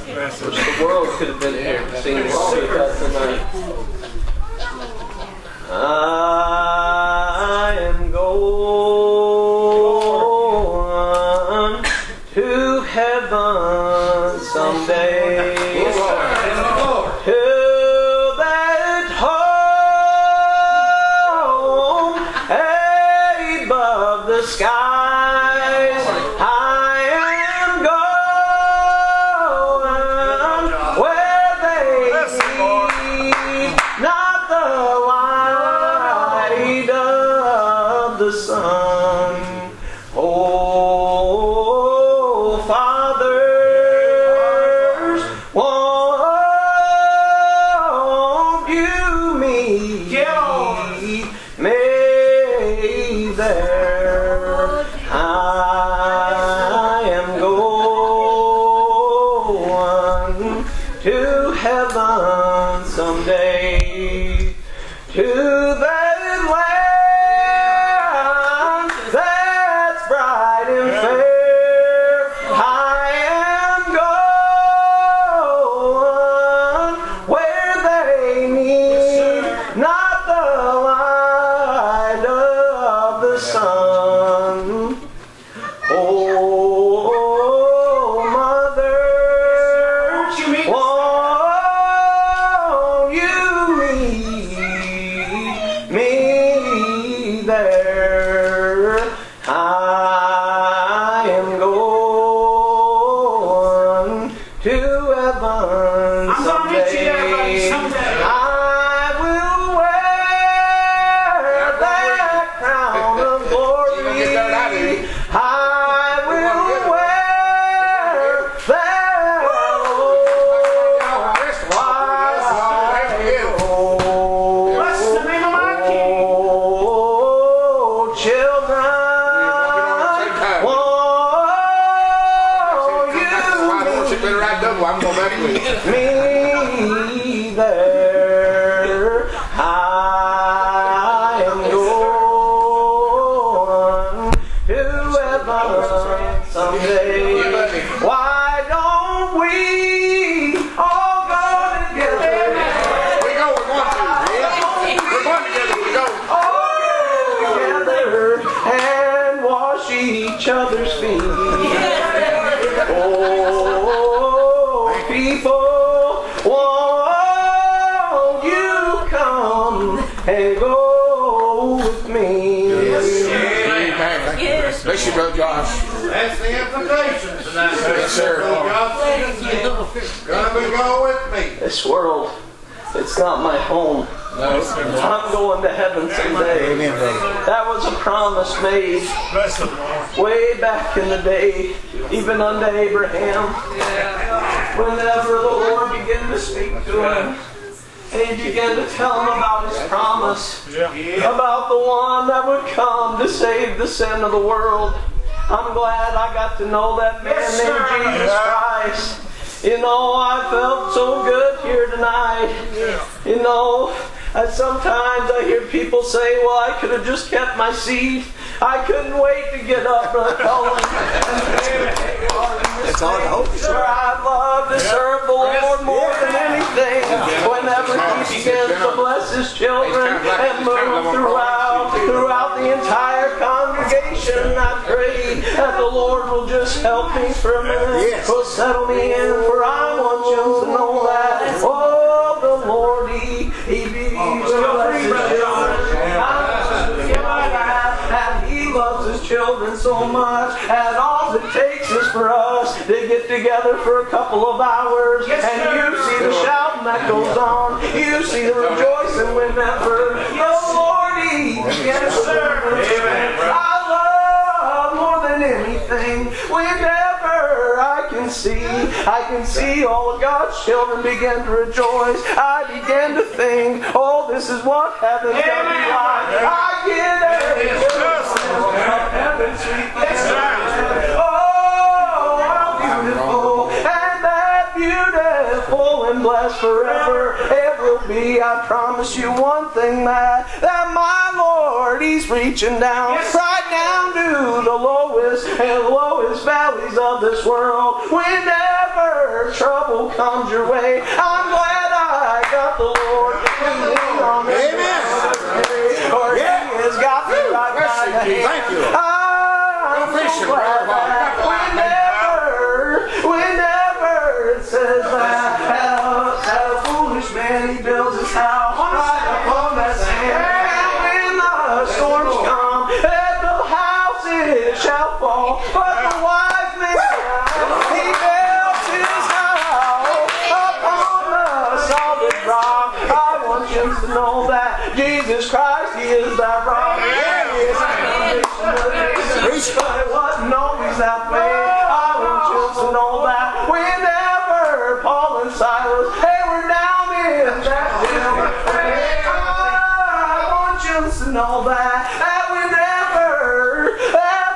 Wish the world could have been here to sing this with us tonight. I am going to heaven someday. To that home above the skies. I am going where they need not the light of the sun. Oh, fathers, won't you meet me there? I am going to heaven someday, to that land that's bright and fair. I am going where they need not the light of the sun. Oh, mothers, won't you meet me there? I am going to heaven someday. I will wear that crown of glory. I will wear that oh, children, won't you me there? I am going to heaven someday. Why don't we all go together? We go, we're going to. We're going together, we go. All together and wash each other's feet. Oh, people, won't you come and go with me? Bless you, Brother Josh. That's the invitation tonight. Yes, sir. Come and go with me. This world, it's not my home. I'm going to heaven someday. That was a promise made way back in the day, even unto Abraham. Whenever the Lord began to speak to him, and he began to tell him about his promise, about the one that would come to save the sin of the world. I'm glad I got to know that man named Jesus Christ. You know, I felt so good here tonight. You know, sometimes I hear people say, well, I could have just kept my seat. I couldn't wait to get up, Brother Cullen. That's all I hope. Sure, I'd love to serve the Lord more than anything. Whenever He begins to bless His children and move throughout the entire congregation, I pray that the Lord will just help me for a minute. Will settle me in, for I want you to know that. Oh, the Lord, He believes in blessed children. And He loves His children so much, and all it takes is for us to get together for a couple of hours, and you see the shouting that goes on, you see the rejoicing whenever the Lord begins to serve. I love more than anything whenever I can see all of God's children begin to rejoice. I begin to think, oh, this is what heaven's going to be like. I get it. Heaven's sweet. Oh, how beautiful, and that beautiful and blessed forever. It will be, I promise you one thing, that my Lord, He's reaching down, right down to the lowest and lowest valleys of this world. Whenever trouble comes your way, I'm glad I got the Lord to lean on. Amen. For He has got me right by the hand. Thank you. I'm so glad that whenever it says that a foolish man, he builds his house right upon that sand, and when the storms come, the house it shall fall. But the wise man, he built his house upon the solid rock. I want you to know that Jesus Christ, He is that rock. He is the foundation of the but it wasn't always that way. I want you to know that whenever Paul and Silas, they were down in that jail, I want you to know that whenever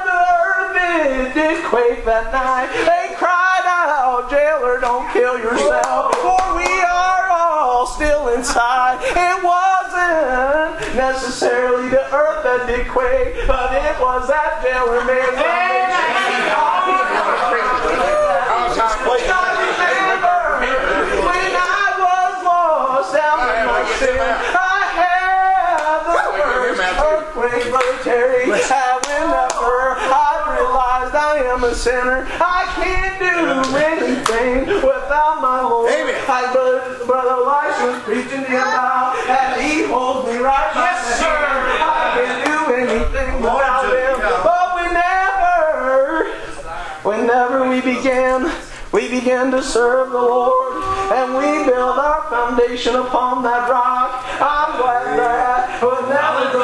the earth did quake that night, they cried out, "Jailer, don't kill yourself, for we are all still inside." It wasn't necessarily the earth that did quake, but it was that jailer man's foundation. I remember when I was lost down in my sin, I had the first earthquake, Brother Terry. Whenever I realized I am a sinner, I can't do anything without my Lord. Brother Elisha was preaching to you about, and he holds me right by the hand. I can't do anything without Him. But whenever we began to serve the Lord, and we build our foundation upon that rock, I'm glad that whenever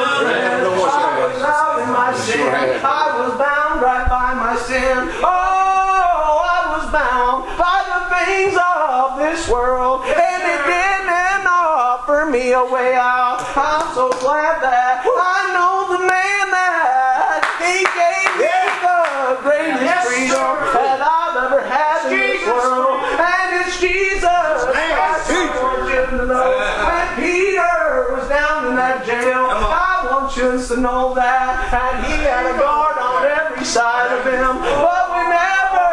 I was out in my sin, I was bound right by my sin. Oh, I was bound by the things of this world, and it didn't offer me a way out. I'm so glad that I know the man that He gave me the greatest freedom that I've ever had in this world, and it's Jesus. I want you to know when Peter was down in that jail, I want you to know that, and he had a guard on every side of him. But whenever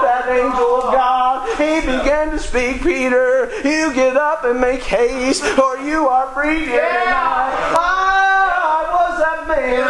that angel of God, he began to speak, "Peter, you get up and make haste, or you are free here tonight." I was that man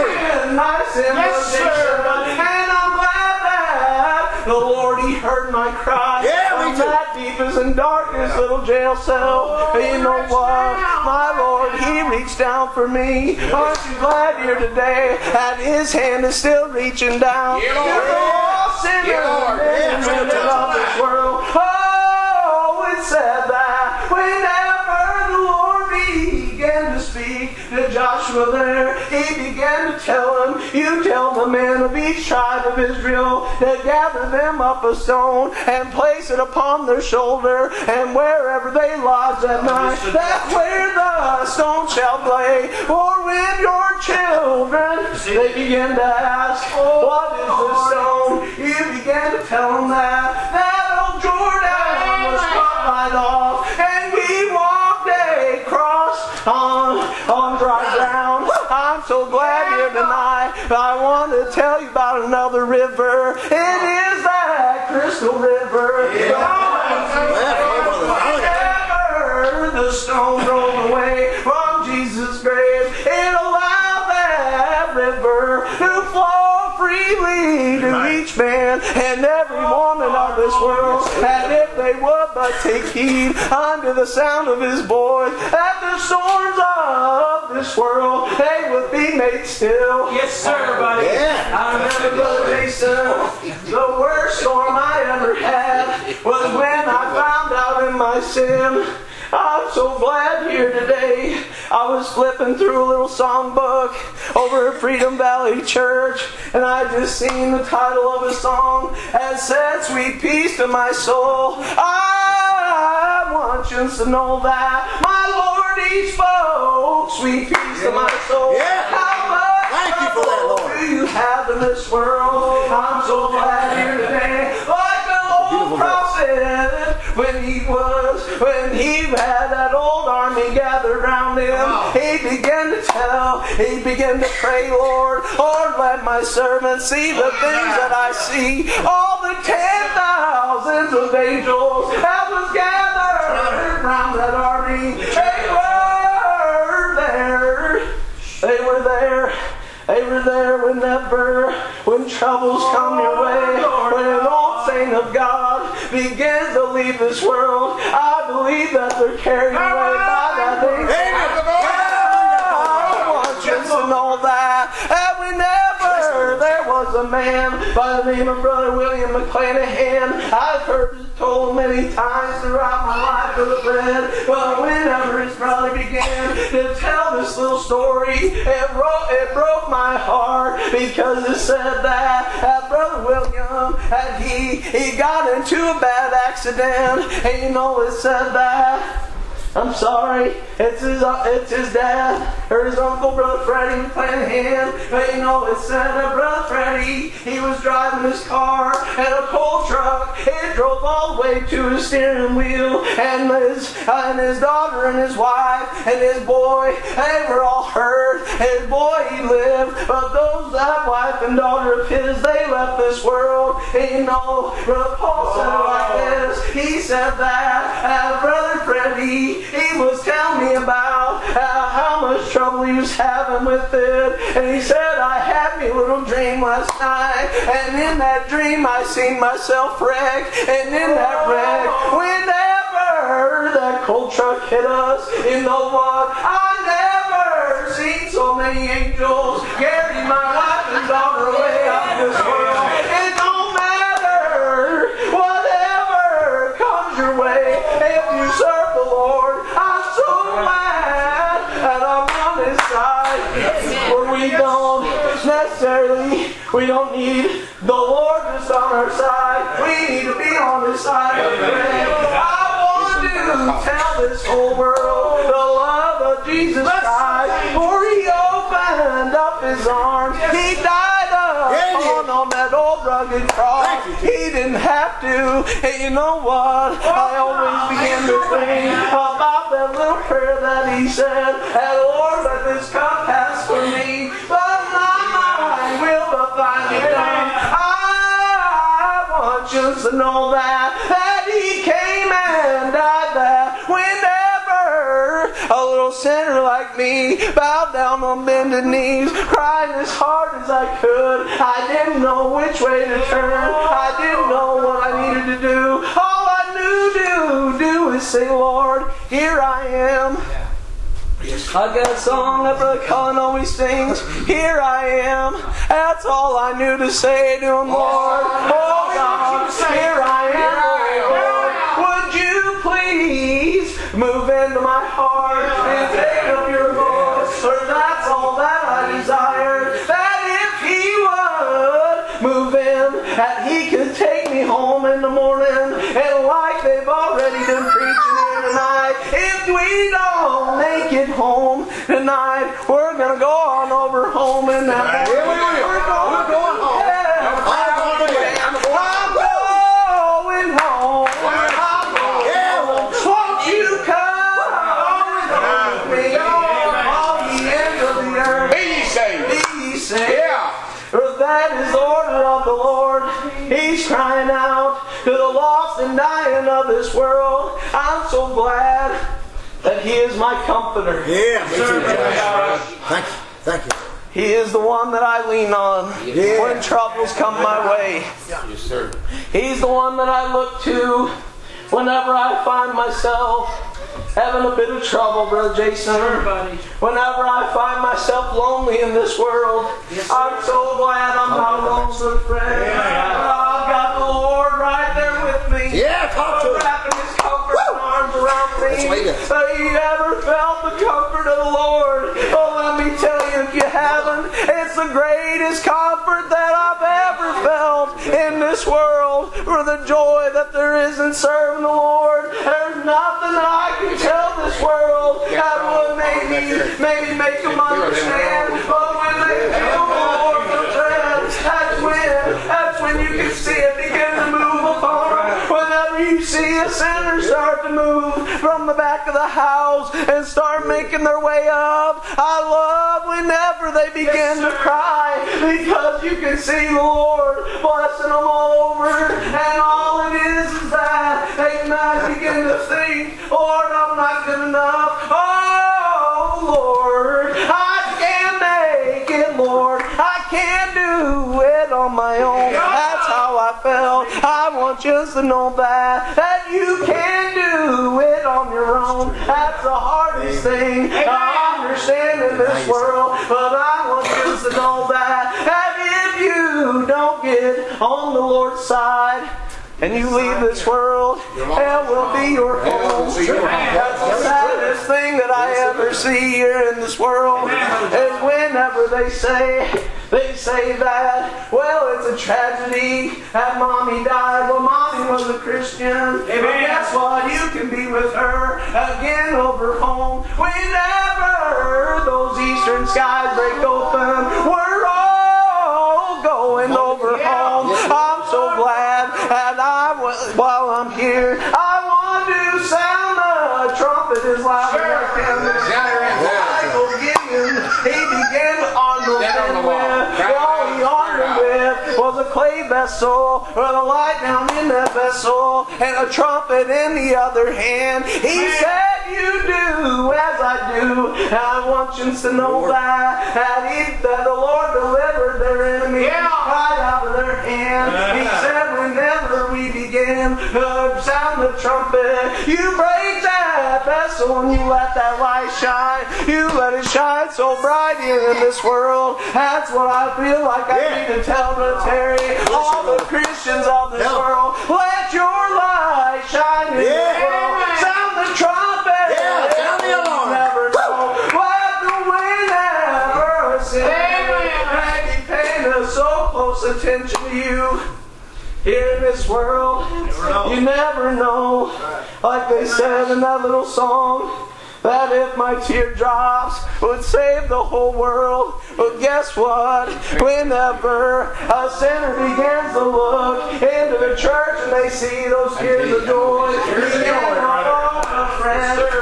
that my sin was addiction, and I'm glad that the Lord, He heard my cry from that deepest and darkest little jail cell. And you know what? My Lord, He reached down for me. Aren't you glad here today that His hand is still reaching down? For all sinners and women of this world. Oh, it said that whenever the Lord began to speak to Joshua there, He began to tell him, "You tell the men of each tribe of Israel to gather them up a stone and place it upon their shoulder, and wherever they lodge that night, that's where the stone shall lay. For when your children," they began to ask, "What is the stone?" You began to tell them that old Jordan was cut right off, and we walked across on dry ground. I'm so glad here tonight. I want to tell you about another river. It is that Crystal River. Whenever the stone rolled away from Jesus' grave, it allowed that river to flow freely to each man and every woman of this world. And if they would but take heed unto the sound of His voice, that the storms of this world, they would be made still. Yes, sir, buddy. Yeah. I remember, Brother Jason, the worst storm I ever had was when I found out in my sin. I'm so glad here today. I was flipping through a little songbook over at Freedom Valley Church, and I just seen the title of a song that said, "Sweet peace to my soul." I want you to know that my Lord, He spoke sweet peace to my soul. How much trouble do you have in this world? I'm so glad here today, like the old prophet when he had that old army gathered around him, he began to pray, Lord, let my servant see the things that I see. All the 10,000s of angels that was gathered around that army, they were there. They were there when troubles come your way, when an old saint of God begins to leave this world. I believe that they're carried away by that angel. I want you to know that there was a man by the name of Brother William McClanahan. I've heard it told many times throughout my life of the bread, but whenever his brother began to tell this little story, it broke my heart, because it said that Brother William, he got into a bad accident, and it said that, I'm sorry, it's his dad, or his uncle, Brother Freddie McClanahan. But it said that Brother Freddie, he was driving his car, and a coal truck, it drove all the way to his steering wheel, and his daughter and his wife and his boy, they were all hurt. His boy, he lived, but that wife and daughter of his, they left this world. And Brother Paul said it like this. He said that Brother Freddie, he was telling me about how much trouble he was having with it. And he said, I had me a little dream last night, and in that dream I seen myself wrecked. And in that wreck, whenever that coal truck hit us, you know what? I never seen so many angels carry my wife and daughter away out of this world. It don't matter whatever comes your way, if you serve the Lord. I'm so glad that I'm on His side. For we don't need the Lord just on our side. We need to be on His side. I want to tell this whole world the love of Jesus Christ. For He opened up His arms. He died on that old rugged cross. He didn't have to. And you know what? I always begin to think about that little prayer that He said, and Lord, let this cup pass from me, but not mine will but thine be done. I want you to know that He came and died, that whenever a little sinner like me bowed down on bended knees, crying as hard as I could, I didn't know which way to turn. I didn't know what I needed to do. All I knew to do is say, Lord, here I am. I got a song that Brother Colin always sings. Here I am. That's all I knew to say to Him, Lord. Oh God, here I am, Lord. Would you please move into my heart and take up your voice? For that's all that I desire. That if He would move in, that He could take me home in the morning, and like they've already been preaching here tonight, if we don't make it home tonight, we're going to go on over home in that morning. We're going home. Yeah. I'm going home. Won't you come with me on the end of the earth? Be ye saved. Be ye saved. Yeah. For that is the order of the Lord. He's crying out to the lost and dying of this world. I'm so glad that He is my comforter. Yeah, me too. Thank you. Thank you. He is the one that I lean on when troubles come my way. Yes, sir. He's the one that I look to whenever I find myself having a bit of trouble, Brother Jason. Whenever I find myself lonely in this world, I'm so glad I'm not alone, friend. I've got the Lord right there with me. Yeah, talk to Him. Wrapping His comforting arms around me. That's what He does. Have you ever felt the comfort of the Lord? Oh, let me tell you, if you haven't, it's the greatest comfort that I've ever felt in this world. For the joy that there is in serving the Lord, there's nothing that I can tell this world that would maybe make them understand. But when they feel the Lord for friends, that's when you can see it begin to move upon them. Whenever Whenever you see a sinner start to move from the back of the house and start making their way up, I love whenever they begin to cry, because you can see the Lord blessing them all over, and all it is that they might begin to think, Lord, I'm not good enough. Oh, Lord, I can't make it, Lord. I can't do it on my own. That's how I felt. I want you to know that you can do it on your own. That's the hardest thing I understand in this world. But I want you to know that if you don't get on the Lord's side, and you leave this world, hell will be your home. That's the saddest thing that I ever see here in this world, is whenever they say that, well, it's a tragedy that Mommy died. Well, Mommy was a Christian. But guess what? You can be with her again over home. Whenever those eastern skies break open, we're all going over home. I'm so glad that while I'm here, I want to sound the trumpet as loud as I can. Michael Gideon, he began to arm them with, all he armed them with was a clay vessel with a light down in that vessel and a trumpet in the other hand. He said, you do as I do. And I want you to know that the Lord delivered their enemy right out of their hand. He said, whenever we begin to sound the trumpet, you break that vessel and you let that light shine. You let it shine so bright in this world. That's what I feel like I need to tell Terry, all the Christians of this world. Let your light shine in this world. Sound the trumpet. Sound the alarm. Never know. Let the wind ever sing. And be paying so close attention to you. Here in this world, you never know. Like they said in that little song, that if my teardrops would save the whole world. Well, guess what? Whenever a sinner begins to look into the church and they see those tears of joy,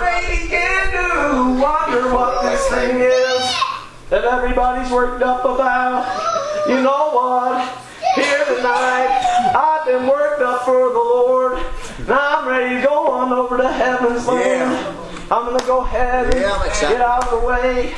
they begin to wonder what this thing is that everybody's worked up about. You know what? Here tonight, I've been worked up for the Lord. Now I'm ready to go on over to heaven's land. I'm going to go ahead and get out of the way.